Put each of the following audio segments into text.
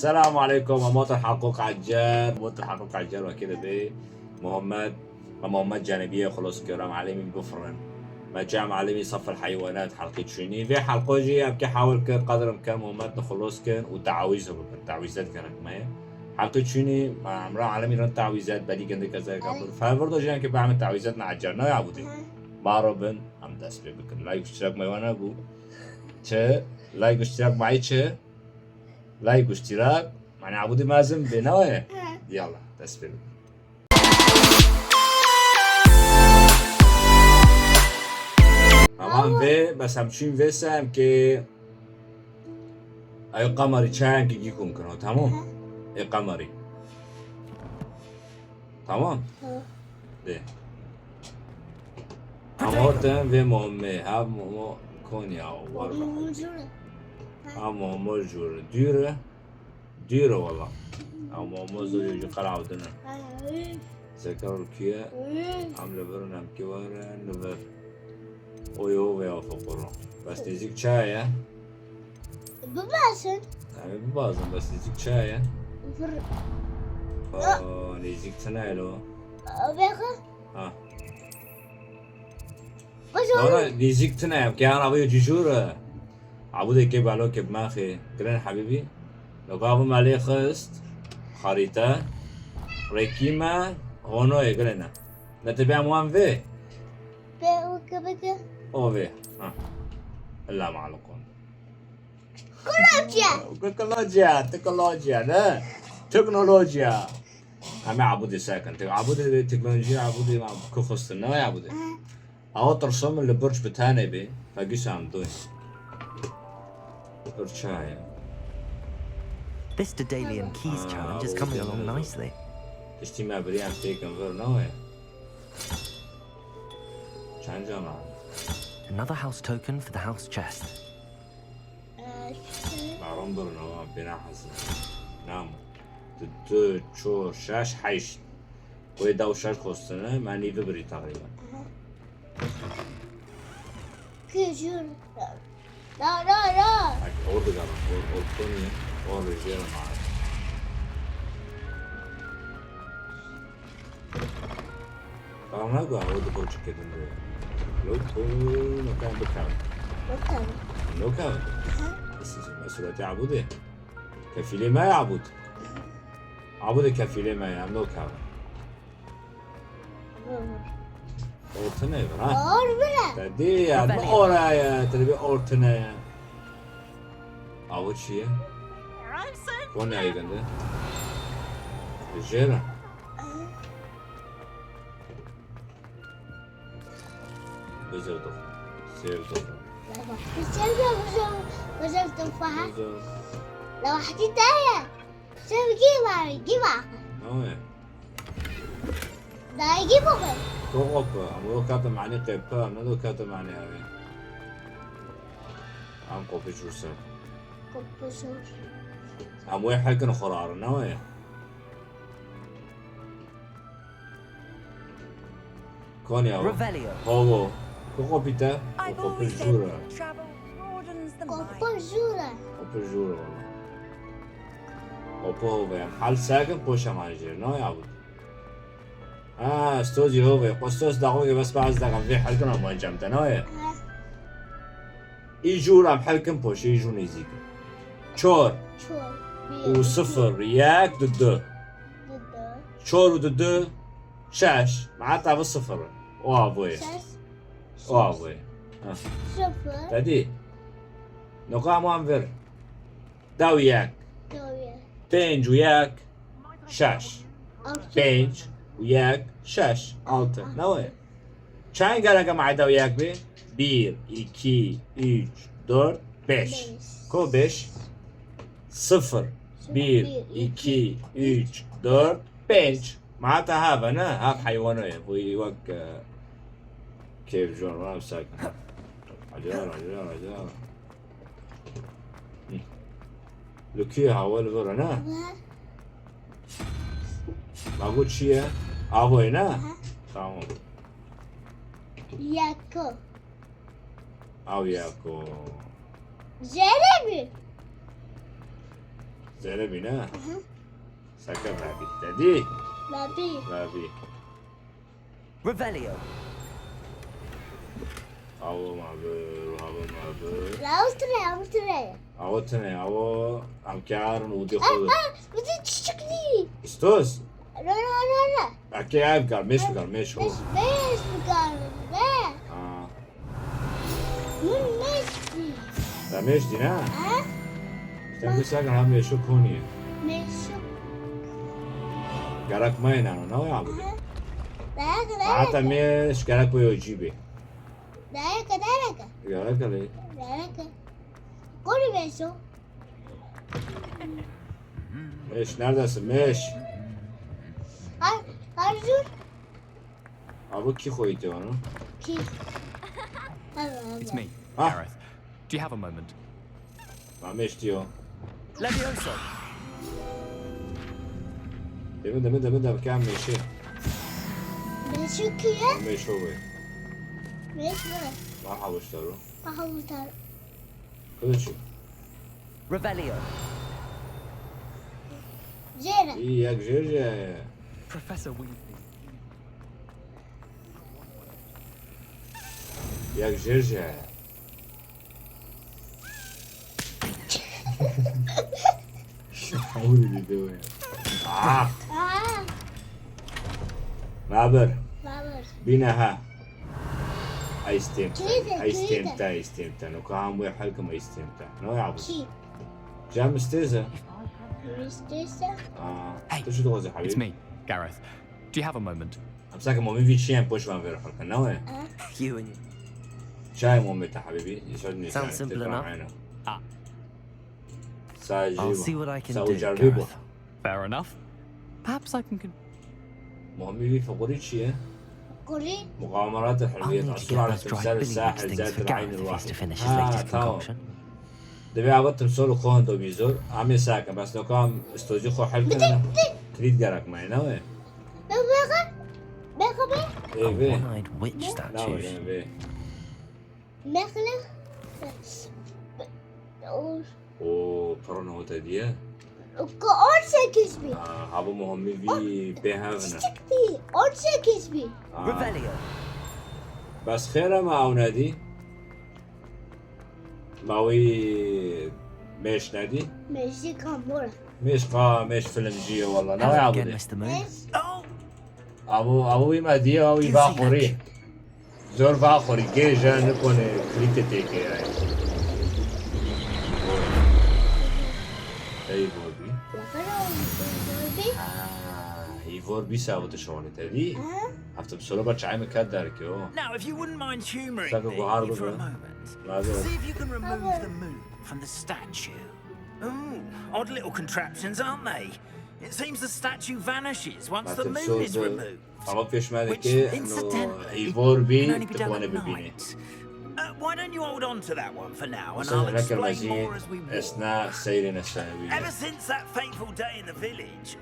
السلام عليكم أموات حقوق عجار وكذا دي مهمات جانبية خلاص كرا معلمي بفرن ما جاء معلمي صف الحيوانات حلقة شني في حلقة جي أبكي حاول قدر الإمكان مهمات نخلص كان وتعويذه تعويذات كانت معي حلقة شني مع عمران عالمي رن تعويذات بدي كذا كذا قبل فبرضه جينا كيف بعمل تعويذات مع عجارنا يا عبودي ما ربن عم داسبي بكن لايك اشتراك معي وانا أبو لايك اشتراك معي لايك واشتراك معني عبودي مازن بنوع يلا تسفل امان في بس همچین وسم که ای قمری چند که گیکم کنه تمام ای قمری تمام ده همارتن و مهمه هم مهمه کنیا اما مجور دیره والله اما مزور يجي قلعة ودنا ذكروا الكيا عمل برنامج كوارا نبر ويو ويا فقرا بس نزيك شاية بباسن يعني ببازن بس نزيك شاية نزيك تنايلو بيخا أنا نزيك تنايل كي أنا أبغى جيجورة عبودي كيف على كيف ماخي قلنا حبيبي لو قابم عليه خست خريطة ركيمة هونو قلنا نتبع موان في بيخا أو في لا معلقون تكنولوجيا لا تكنولوجيا أنا عبودي ساكن عبودي تكنولوجيا عبودي ما كخستنا يا عبودي أو ترسم اللي برج بتاني بي فقيس عم دوي This Daedalian Keys challenge is coming along nicely. اجتماع بريان تيكن فير نوع چند جانا Another house token for the house chest. معرون برنوا بنا حسن نعم دو چور شاش حيش وي داو شاش خستنه ما نيفي بري تقريبا كيجور لا orada kalın orada orada yerim abi Tamam ne kadar orada boçuk edin diyor. No كان بكاوي no كاوي بس مسؤولية عبودي كفيلي ما يعبود عبودي كفيلي ما يعمل no كاوي ortana ver ha tadi ya oraya tabii ortana avuç ya o ne ayında jera بزرده سيرده بزرد تفاحة لو حطيت ايه شوف جيبها نوع ده يجيبه كوكا أمو كاتب معني قيبا أمو كاتب معني هاي أم قوبي جوسر أمو يحكي نخرار نوع كونيا هو كوكو بيتا كوكو جورا كوكو جورا والله كوكو هو حال ساكن بوشا ماجر نوع يعبد استوديو هو قصص دقيقة بس بعد دقيقة في حلقة ما جمعت نوعه يجوا حلقة بوش يجوا نزيك شور وصفر ياك ضد شور وضد شاش معناتها بالصفر وابوي صفر تدي نقام وانفر دا وياك بينج وياك شاش بينج وياك شاش altı نوع چند گرگه معده وياك بي 1 2 3 4 5 كو 5 0 1 2 3 4 5 معناتها هذا انا هذا حيوانية ويوك كيف جون ما مساكن عجال لكي هاول برنا ما قلت شيء هنا تمام ياكو أو ياكو جربي زينبي نا سكر بابي تدي بابي بابي Revelio. أو معبر لا أستري أو تني أو عم كارن ودي خود بدي تشكلي استوز لا أكيد عيب قال مش هو مش بقال لا من ماشي لا مش دي نا ها تنبي ساكن هم يشوك هوني ماشي قالك ما ينانو نو يا عبد لا حتى مش قالك بيجيبي لا قالك ليه كل ماشي مش neredesin مش أرجو أبوك كي خويتي أنا كيف It's me, Ah. Gareth. Do you have a moment? ما مش تيو Levioso. دم كام ماشي ماشي كيف مش هو ماشي ما حاولش ترى أحاول تعرف كل شيء Revelio. جيرة إياك جيجي Professor Weasley. إياك جيجي What are you doing? معبر بابا بينها ايستمتع كده. ايستمتع نكام ويا حلقة ما يستمتع نو يعبد كيف جام مستيزة مستيسة Hey, شو تغوز يا It's حبيبي me, Gareth. Do you have a moment? امساك مو في شيء بوش ما في حلقة نو You and شاي مو متى حبيبي يسعدني Sounds simple enough. Ah. I'll see what I can سوي do, جربه Gareth. Fair enough. Perhaps I can. مهمي في فقري شيء قولي مغامرات I'll الحلويات need to عصور get على those dry تمثال billy الساحل things ذات for العين Gareth if he's الواحد to finish his latest تمام concoction. دبي عبدت مسولو خوهن دو بيزور عمي ساكن بس لو كان استوجي خو حل كنا تريد قرق معي نوي بقى ايه A بيه one-eyed witch نوي statues. بيه مخلة او كورونا هو تديه أرسل كسبي هابو مهمي في بيهافنا تكتي أرسل كسبي Revelio. بس خيره ما او نادي ماوي مش نادي ماشي كامورة مش فيلم جيو والله نوي Hello عبدي again, Mr. Moon. ابو ما ديه او باخوري زور باخوري جيجا نكون كريت تيكي يعني اي بوربي يفوربي ساوت شلون تدي هفتم سولو بچعي مكاد داركي او Now, if you wouldn't mind humouring Saka me go hard for a with it. moment, لازم see if you can remove the moon from the statue. Ooh, odd little contraptions, aren't they? It seems the statue vanishes once the هفتم moon is سولو removed, اما فيش which, مالكي انه incidentally, can يفوربي only be done تبغوني at ببيني night. Why don't you hold on to that one for now, and وصل I'll هناك explain المزيد more as we walk. اثناء سيرنا السنوية Ever since that fateful day in the village,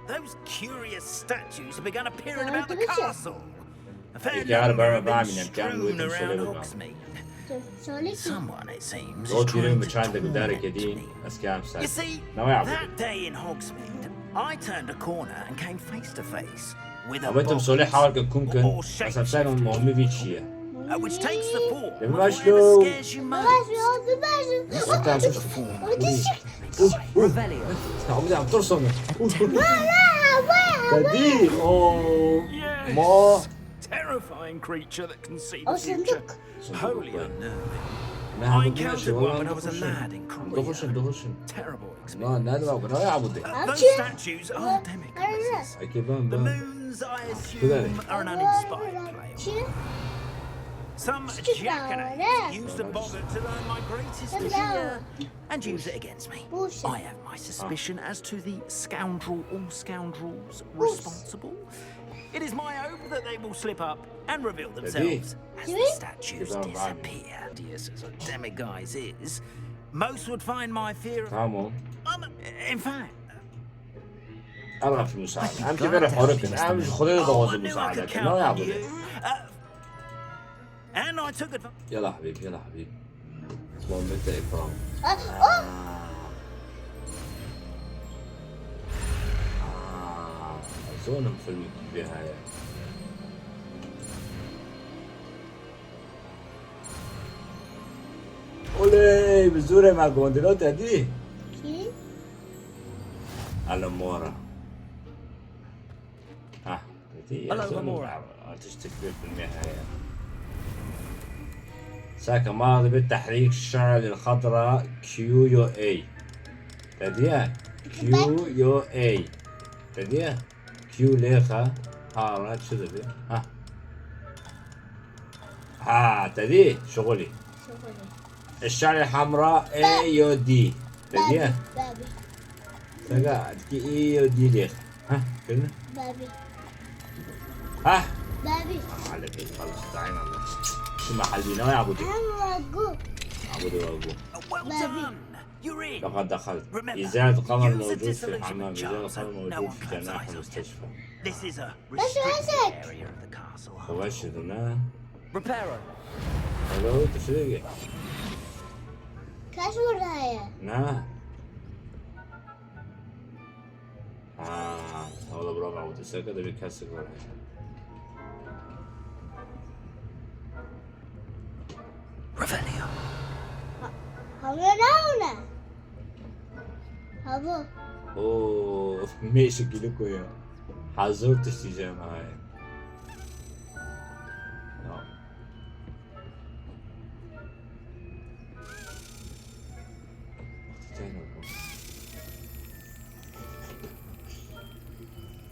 those curious statues have begun appearing about the castle. A fair You gotta number burn have a bomb been and I'm strewn looking for around little Hogsmeade. سولي Someone, it seems, لو is تيرين trying to بچان دك دارك torment يدين me. اسكام You ساك see, نوي عبدي that day in Hogsmeade, I turned a corner and came face to face with a اما انت مسولي حاول boggart, كنكن or بس امساك مهمي في شيء which takes the form of Maslow. whatever scares you most. وانت عم Revelio. عم ترسم تدي اوه ما Terrifying creature that can see Oh, the future. صندوق. Wholly unnerving. نعم I encountered one when I was a lad in دخشن Korea. دخشن Terrible لا experience. نادي ما بقول يا عبودي Those statues are demigodesses. اكيد بان The بان moons, I Good assume, are an uninspired play. Some jackanapes use the boggart to learn my greatest fear and use it against me. Bullshit. I have my suspicion as to the scoundrel or scoundrels responsible. It is my hope that they will slip up and reveal themselves as the statues Good on, disappear. Deus as a demiguise is, most would find my fear of... تمام In fact, ارغب في المساعدة امشي غير حرك امشي خذي oh, ضغط I knew I المساعدة could ما count يا on عبودي you. And I took advantage. يلا حبيبي يلا حبيبي اسمه متى اكرام زونهم في النهاية. اولي بزوره مع جوندلوت دي كي الامورة. دي Hello, Amora. تشتكي في النهاية. ساكا ماضي بالتحريك الشعر للخضراء كيو يو اي. تديا كيو يو اي. تديا كيو ليخا هارات شو ذي ها تدي شغلي شغلي الشعر الحمراء اي يو دي. تديا بابي ساكا تكي اي يو دي ليخا كلنا بابي ها بابي عليك خلاص تعالى شو محلينا يا عبودي أنا عبودي وابو. Well Baby. done. You're in. لقد دخلت. Remember, إزالة قمر use the موجود في dissolution الحمام. charms إزالة so قمر no موجود one في claps جناح eyes on you. المستشفى. This is a That's restricted right. area of the castle. مباشرة. Reparo. هلو تشريقي. كاش ورايا نعم. والله برافو عبودي ساكا ده بيكسر ورايا. Revelio. هنا هابو اوه ماشي كيلوكو يا حضور تشتيجان هاي.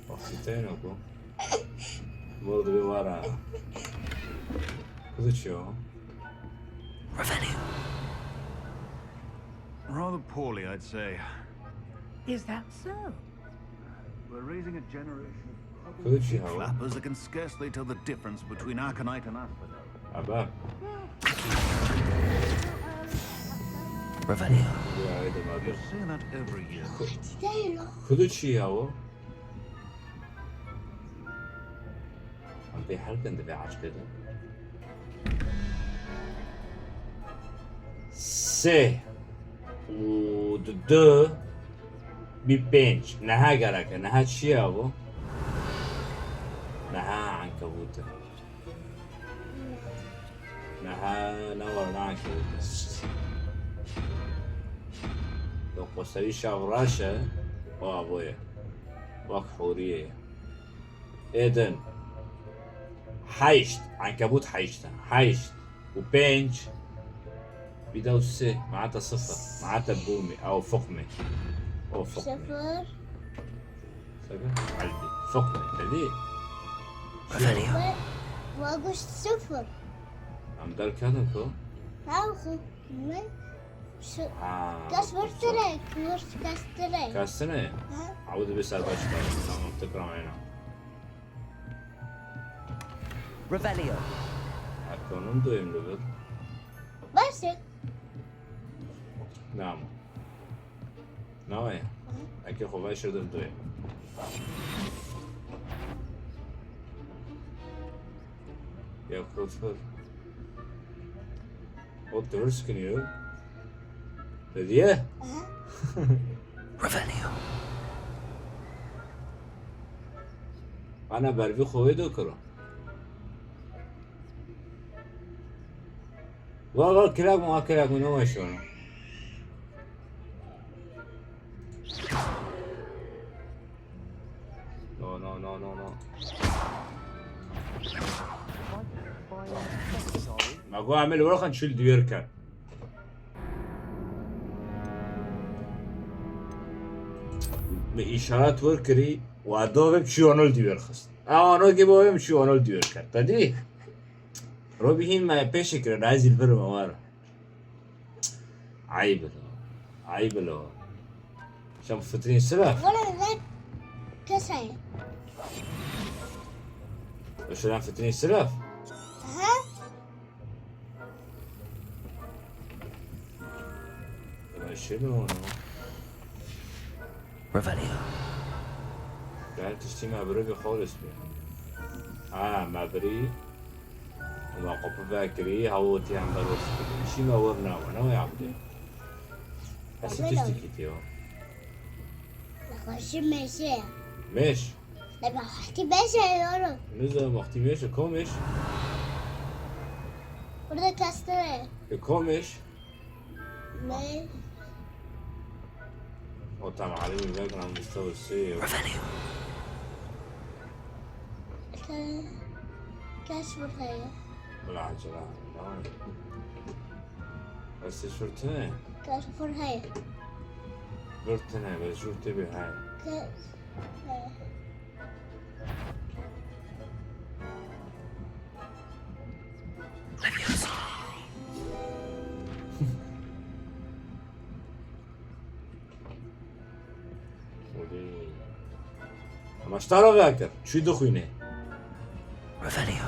وقتين اكو برضه بورا خذ شو Revelio. Rather poorly, I'd say. Is that so? We're raising a generation خذ شي هوا flappers that can scarcely tell the difference between Aconite and Asphodel. عباب Revelio. يا هيدا ما You بيخ say that every year. تايلو خذ شي هوا عم في حلقة انت في عاش كده سه ودو ببنج نها قرك نها شي هوا نها عنكبوتة نها نور عنكبوتة لو قصري شغراشة وابويا وكحورية اذن حيشت عنكبوت حيشتها حيشت وبنج بدو سي معناتها صفر معناتها بومي او فقمة او فقمة صفر سبع قلبي فقمة هذي Revelio. واقول صفر عم دار كذا هاخو كاش برتريك مش كاستريك كاستنة عود بيسأل باشا عم تقرا معنا Revelio. أكونون دو يملبر بس نعم نوعي أكيد خوفاي شردر دوي يا كروتفر قلت ورسكن يو لديه Revelio. أنا برفي خوي دوكرو والله كلاك ما كلاك من هو شلونه نو نو نو نو نو ما قو اعمل ورقة نشيل ديركا بإشارات وركري وادوبم شو انول ديرخست انا جيبوهم شو انول ديركا تدي روبي هين ما بيشك رازي الفرما ورا عيب له عيب له شام فترين سلاف ولا ذاك كسر وش لان فترين سلاف ها شنو Revelio. قاعد تشتي مع بريبي خالص بيه مع بري وما قبل فاكري هاوتي عم بروس شي ما ورنا وانا يا عبدي بس تشتكي تيو نخش ماشي ماشي لما وقتی بشه یارو Ne zaman vakti meş? Komiş. burada kastere Komiş. ne O tamam علمي باكر على المستوى السيء. Revelio. كاش برهية بالعجلة لا. بس شرطنا كاش برهية شرطنا بس شرطي بهاي. كاش ودي. ما اشترى باكر شو دخينه؟ Revelio.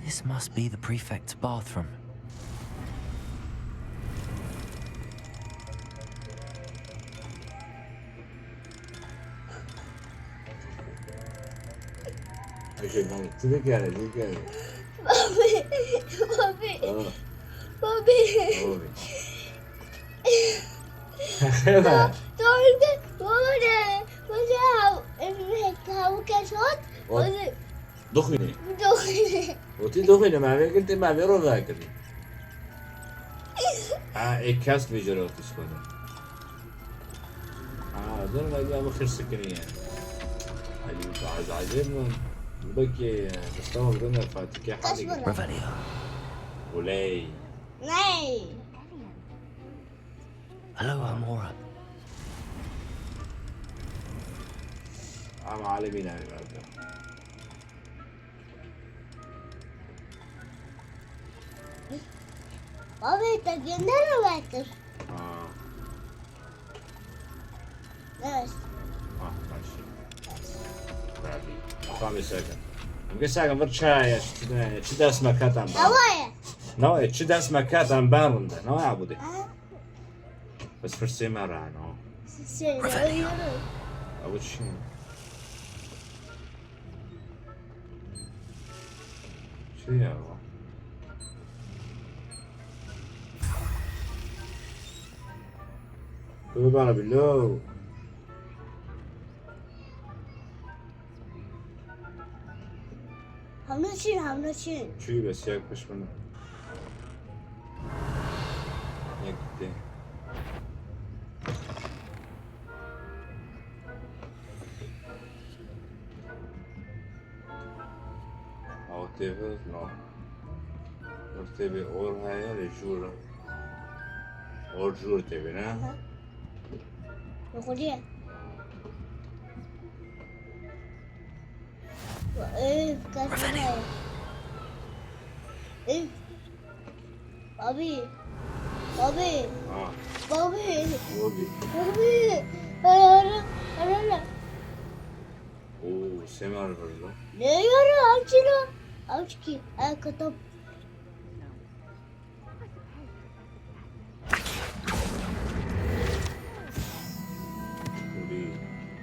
This must be the prefect's bathroom. Okey ben gittik yani dik yani. بابي بابي Aa, بابي oğlum. خير. دورك وانا هيك هاو كاشوت وانا دخينه. دوري وتي دخينه ما بيك انت ما بيرو باكر. كاست بيجرو تسكونه. دول ما جابوا خير سكرية. عجبنا بكي مستوى بدنا فاتكي حالي. Revelio. ولي. ناي Hello, Amora. عم عالمين يعني بعد. بابي تجينا واتر بس ماشي. بعدي. خامس ساكن. ممكن ساكن برشاية شو ده اسمه كاتم. هوايا نوع شو ده اسمه كاتم باروندا نوع عبودي. بس فرسي مرة نو. أول شيء. شو يا الله. كل بالله. همنشین چی بس یک پش منه. یک ده. أو تبي لا. تبي اور هاي رجورة. اور جور تبي نه. بخوریه ايه كاسة ايه بابي بابي بابي وبي. بابي انا أوه سمر برضه. ne yara amçına amçki katap ولي.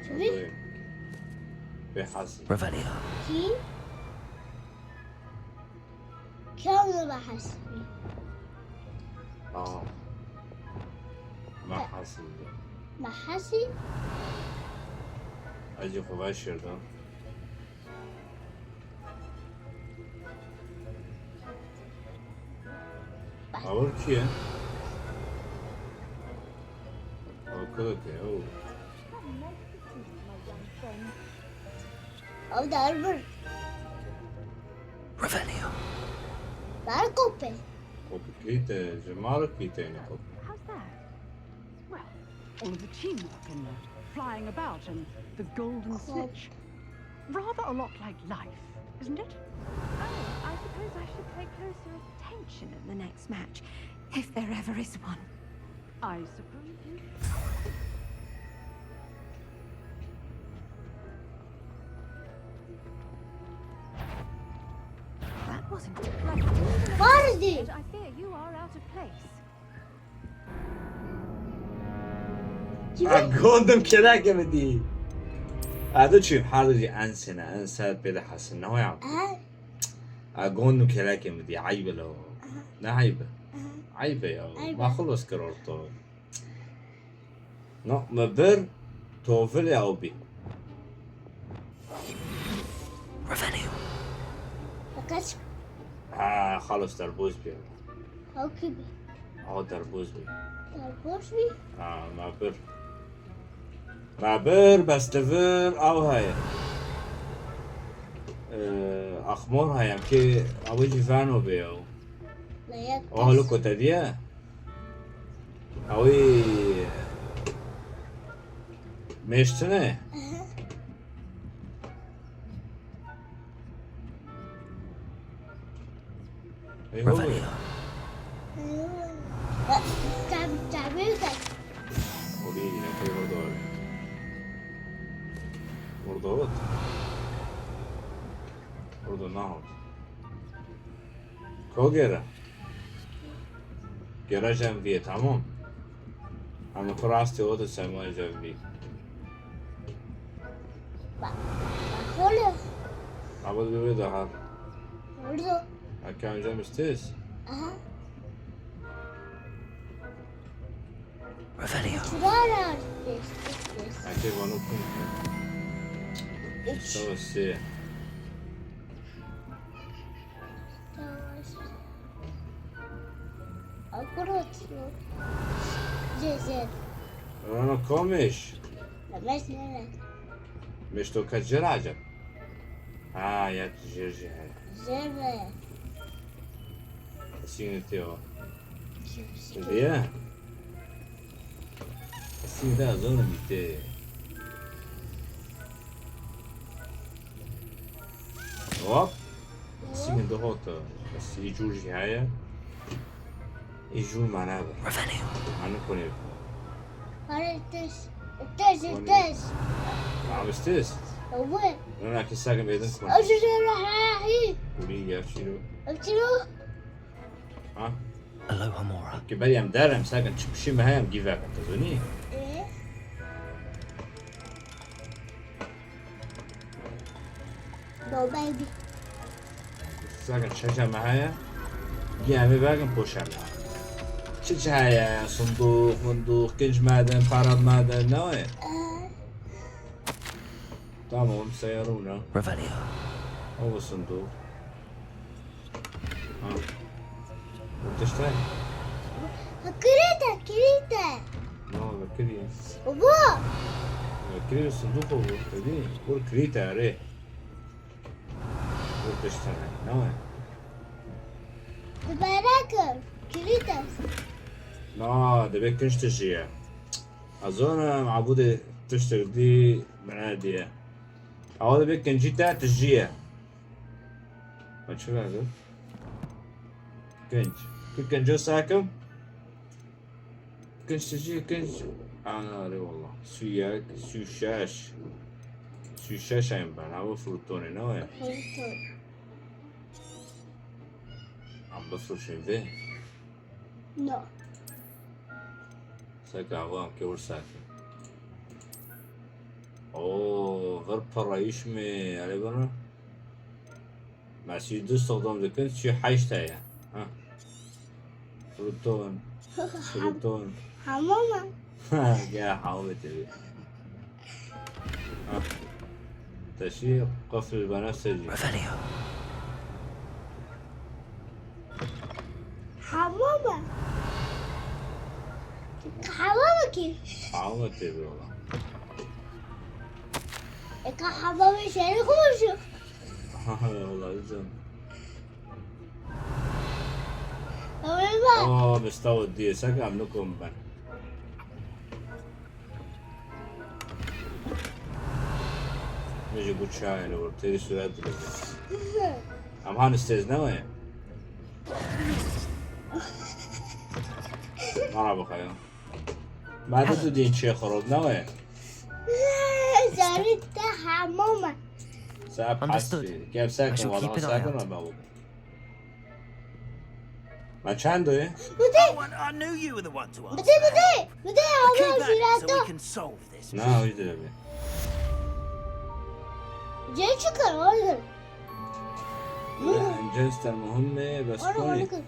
شوفي. بحسن. Revelio. ki كم بحسبي ما حسن. محسي أجي خباشر ده. أول كيه. أو كده أو. او داربر Revelio. باركوبي وبكيت جمارك كيتين أو. How's that? Well, all of the teamwork and the flying about and the golden snitch. Rather a lot like life, isn't it? Oh, I suppose I should pay closer attention at the next match, if there ever is one. I suppose you. That wasn't واردي I fear you are out of place. أقولهم كذا كمدي. هذا شيء بحاله أنسنا أنسى بده حسن نوع. اقول كلاكي مدي عيبه لو لا عيبه عيبه يا ما عيبة. خلص كررته نو مبر توفل يا اوبي Revelio. أكاش خلص دربوز بي أو كبي دربوز بي تربوش بي ما بر بس تفر او هاي اخمور هاي كي اوجي فانو بيو لا يكاش اوه لوكو تديا اوي مشتنه ايه هو Revelio. تعبيرك قولي لي في برضوات برضو نهض كوغيرا جرا جنبي تمام اما كراستي اوتو ساموي جنبي خلص عبد بيبي ظهر برضو كان جنب ستيس Revelio. شرارة اكيد وانو كنت سوى السي أقرأ زين انا كوميش لمس لك مش تو كجر عجب يا تجرجي هاي زين سينتيو ديا السين ده اظن بيتي هوب السين ده هوتا بس يجورجي هاي يجور معنا Revelio. معنا كوني هذا التاس عم ستيس وين انا كي ساكن بيدن كمان أجل راح ولي يا شيرو أبتلو ها Aloha Mora. كبالي ام دارم ساكن تشبشي مهايم جيفاك تظني إيه نو بيبي ساكن شجع معايا جيامي باقم بوشالا شج هايا صندوق كنج مادن فرد مادن نوي تمام سيرونا Revelio. هو الصندوق ها وتشتري كريتا نو بكري وبو بكري الصندوق هو تدي قول كريتا يا ريه قول تشتري نوي تبارك كريتا لا ده بيكنش تشجيع أظن معبودة تشتغل دي منادية أو ده بيكن جيتا تشجيع ما تشوف هذا كنج جو ساكم كنج تشجيع كنج أنا ري والله سوياك سوشاش ينبان هو فروتوني نوع عم بفرش فيه نو ساكن عوام كيور ساكن اوه غرب يشمي على برا مع سيدو استخدام ذكرت شي حاجتها يعني ها فروتون حمامة يا حاولت بي ها تشير قفل البنفسجي Revelio. حمامة كيف حاولت بي والله حمامة شاري خوش والله لازم أوه اوه مستوى الدي ساكن عملكم بان نجي قول شاي لو ابتدي سؤال I'm on the stairs now eh مرحبا خير ما تدين شيء خروج نوى شاري حمامة ساب حسي كيف ساكن shall والله keep an eye ساكن out. ولا موجود ما عنده ايه I knew you were the one to ask. بدي Keep حمامة at it so we شراطة can solve this. لا وش دربي جاي شكر أوزر أنجزت المهمة بس أنا كوني بقول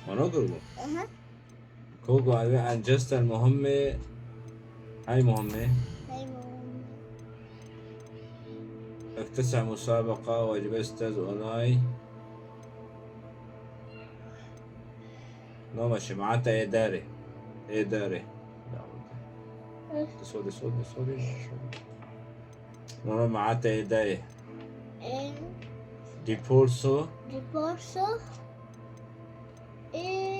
ونقربه أها كوكو أنجزت المهمة. هاي مهمة أيوة اكتسع مسابقة واجب استاذ اونلاي. نو ماشي معناتها إداري إداري. سوري نو معناتها إداري. ديبورسو Riposo e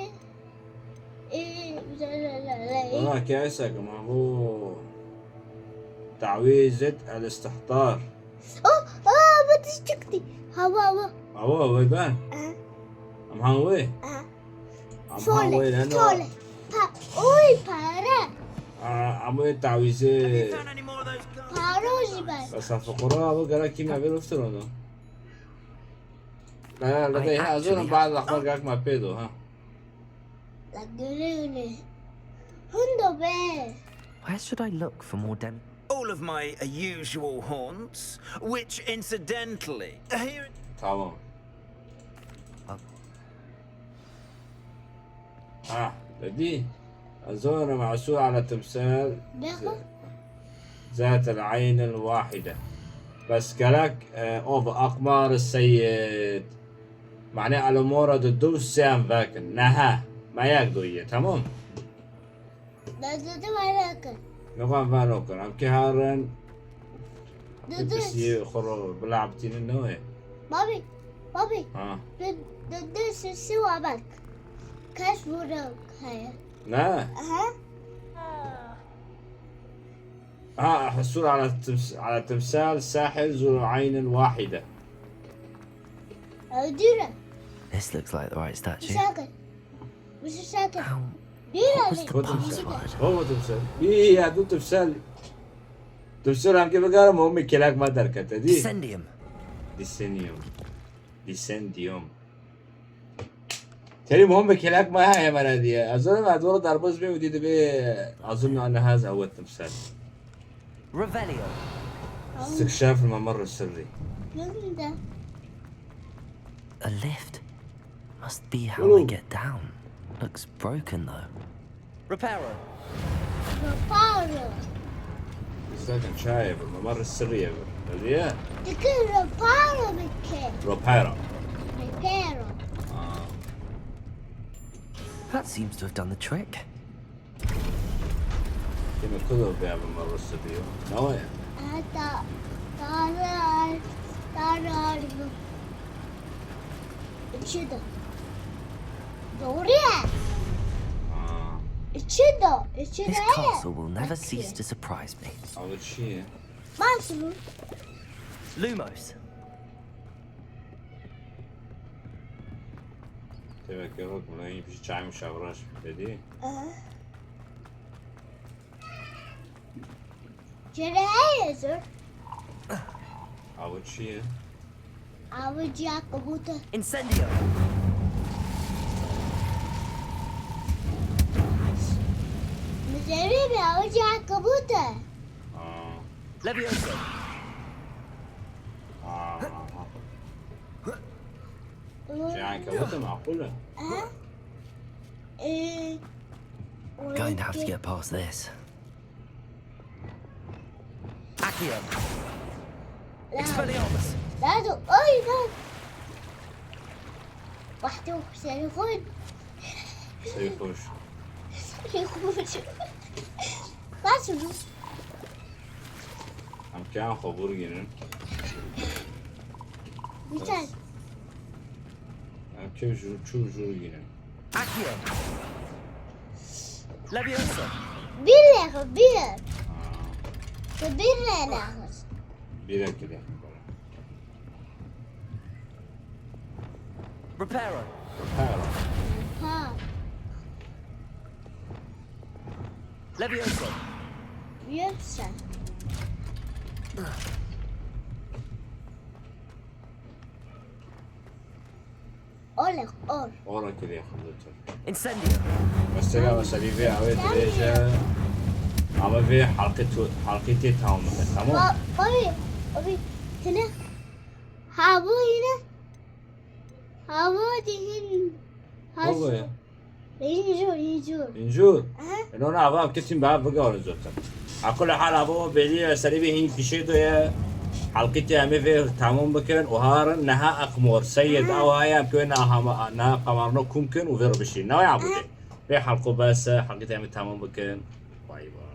والله كيسك ما هو تعويذة الاستحضار. بتشتكتي هوا هو ويبان أم هنوي سولي لأنه اوي بارا أموي تعويذة Found any more of those guys? باروجي بس بس الفقراء بقرا كيما بيرفترونه. لا لديها أظن بعض الأخبار قالك ما بيدو ها. لقولي هندو بس Where should I look for more All of my usual haunts, which incidentally, here تمام. لدي أظن معسول على تمثال بيخو ذات العين الواحدة. بس قالك أوف أقمار السيد معناه الأمور ضد سام فاكن نها ما يقدر يه تمام. لازم عليك نقام فانوكن أم كهارن بس ددس يخرج بلعبتين النوع. بابي ها ددس سوى بك كاش بوروك هيا لا حصول على تمثال ساحر ذو عين واحدة. ديرا This looks like the right statue. ساكن مش ساكن How? ديرا What was the هو تمثال password? هو تمثال إيه هذا تمثال تمثال هم كيف قالوا مهمة كلاك ما دركت دي Incendium. ديسنديوم ترى مهمة كلاك ما هي مرة دي أظن ما دور ضربوز بيه ودي بيه أظن أن هذا هو التمثال. Revelio. استكشاف الممر السري. من ده A lift. Must be how I Ooh. get down. Looks broken though. Reparo. رفارو لكن شايف الممر السري هذه تكون رفارو بكي روبيرا. رفارو That seems to have done the trick. كنا كله بيع بالممر السري. نوعا هذا تعال اتشدا دوريا اتشدا This castle will never cease to surprise me. أول شيء ما اسمه Lumos. تذكرك من أي بيش شاي مشاوراش بدي. جرائز أول شيء عاوز يا كبوتة Incendio. مزاريبي عاوز يا كبوتة Levioso. شاي كوته معقولة. ايه Going to have to get past this. Accio. Expelliarmus. لا اي لا وحده سيخون سيخوش. ما اسمه هم كان خبور جنن. مثال هم كيف شو جنن. Accio. Levioso. بير كبير ناخذ بيرا كده. Reparo. هارا. ها Levioso. يبسا أولك أول ورا كده يا خلوتر. Incendio. بس لا بس اللي فيها عويت ليش عم في حلقتي تاهم تمام. بابي هنا هابو هنا عوادهن هو ينجور اینجور اینو آقا کسی بعد بگه آن زودتر على كل حال ابو بعدين سريبي هين كشيدو يا حلقتي همه في تمام بكن وهارن نها اقمور سيد او هاي كنا نا قمرنا كمكن وفيرو بشي ناوي عبودي في حلقه بس حلقتي همه تمام بكن باي باي